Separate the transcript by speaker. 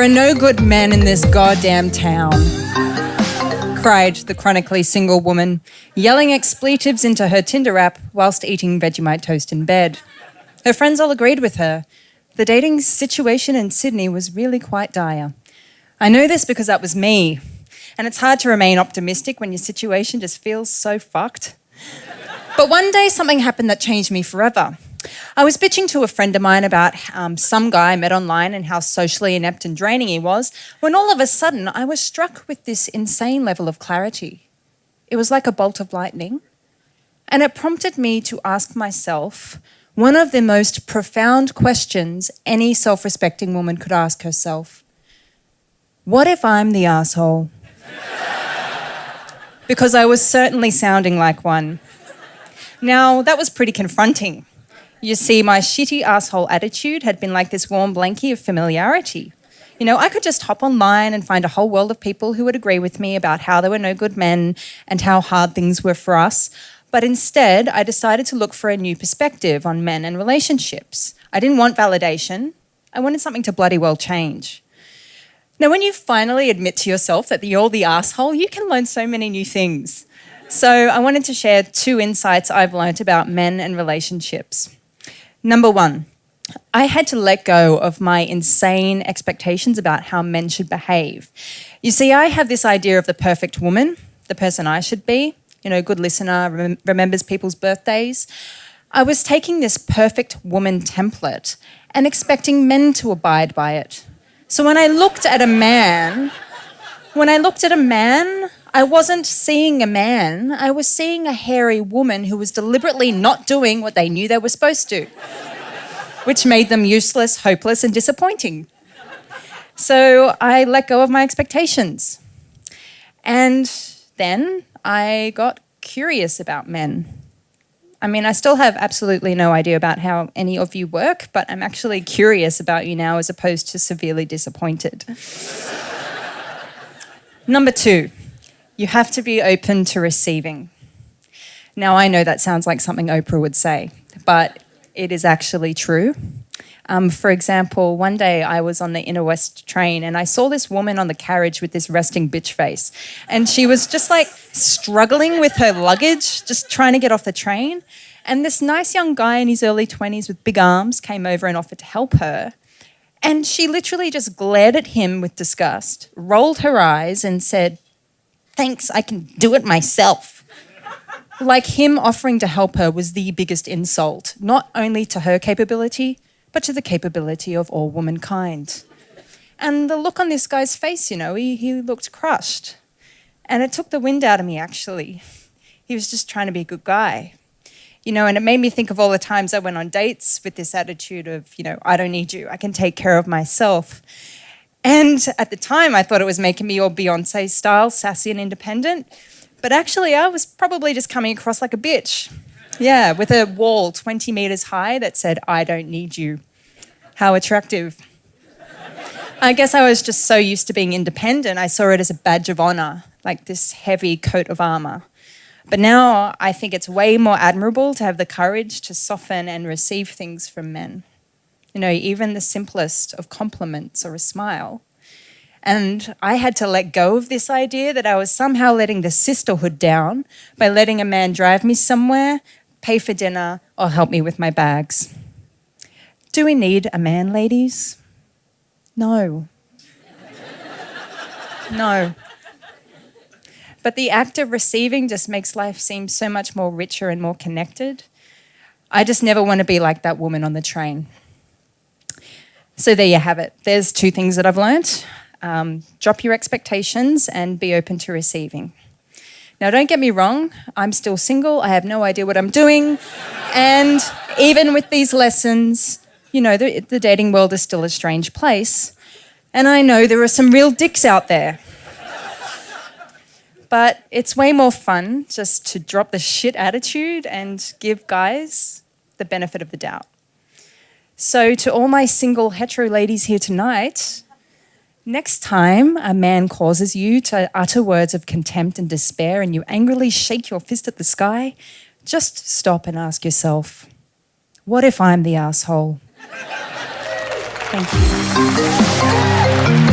Speaker 1: There are no good men in this goddamn town, cried the chronically single woman, yelling expletives into her Tinder app whilst eating Vegemite toast in bed. Her friends all agreed with her. The dating situation in Sydney was really quite dire. I know this because that was me, and it's hard to remain optimistic when your situation just feels so fucked. But one day something happened that changed me forever. I was bitching to a friend of mine about some guy I met online and how socially inept and draining he was, when all of a sudden I was struck with this insane level of clarity. It was like a bolt of lightning, and it prompted me to ask myself one of the most profound questions any self-respecting woman could ask herself. What if I'm the asshole? Because I was certainly sounding like one. Now, that was pretty confronting. You see, my shitty asshole attitude had been like this warm blankie of familiarity. You know, I could just hop online and find a whole world of people who would agree with me about how there were no good men and how hard things were for us. But instead, I decided to look for a new perspective on men and relationships. I didn't want validation. I wanted something to bloody well change. Now, when you finally admit to yourself that you're the asshole, you can learn so many new things. So I wanted to share 2 insights I've learnt about men and relationships. Number 1, I had to let go of my insane expectations about how men should behave. You see, I have this idea of the perfect woman, the person I should be, good listener, remembers people's birthdays. I was taking this perfect woman template and expecting men to abide by it. So when I looked at a man, I wasn't seeing a man, I was seeing a hairy woman who was deliberately not doing what they knew they were supposed to, which made them useless, hopeless, and disappointing. So I let go of my expectations. And then I got curious about men. I mean, I still have absolutely no idea about how any of you work, but I'm actually curious about you now as opposed to severely disappointed. Number 2. You have to be open to receiving. Now, I know that sounds like something Oprah would say, but it is actually true. For example, one day I was on the Inner West train and I saw this woman on the carriage with this resting bitch face. And she was just like struggling with her luggage, just trying to get off the train. And this nice young guy in his early 20s with big arms came over and offered to help her. And she literally just glared at him with disgust, rolled her eyes and said, "Thanks, I can do it myself." Like him offering to help her was the biggest insult, not only to her capability, but to the capability of all womankind. And the look on this guy's face, he looked crushed. And it took the wind out of me, actually. He was just trying to be a good guy. And it made me think of all the times I went on dates with this attitude of, I don't need you, I can take care of myself. And at the time, I thought it was making me all Beyonce style, sassy and independent. But actually, I was probably just coming across like a bitch. Yeah, with a wall 20 metres high that said, "I don't need you." How attractive. I guess I was just so used to being independent, I saw it as a badge of honour, like this heavy coat of armour. But now I think it's way more admirable to have the courage to soften and receive things from men. Even the simplest of compliments or a smile. And I had to let go of this idea that I was somehow letting the sisterhood down by letting a man drive me somewhere, pay for dinner, or help me with my bags. Do we need a man, ladies? No. No. But the act of receiving just makes life seem so much more richer and more connected. I just never want to be like that woman on the train. So there you have it. There's 2 things that I've learnt. Drop your expectations and be open to receiving. Now, don't get me wrong, I'm still single, I have no idea what I'm doing, and even with these lessons, the dating world is still a strange place, and I know there are some real dicks out there. But it's way more fun just to drop the shit attitude and give guys the benefit of the doubt. So to all my single hetero ladies here tonight, next time a man causes you to utter words of contempt and despair and you angrily shake your fist at the sky, just stop and ask yourself, what if I'm the asshole? Thank you.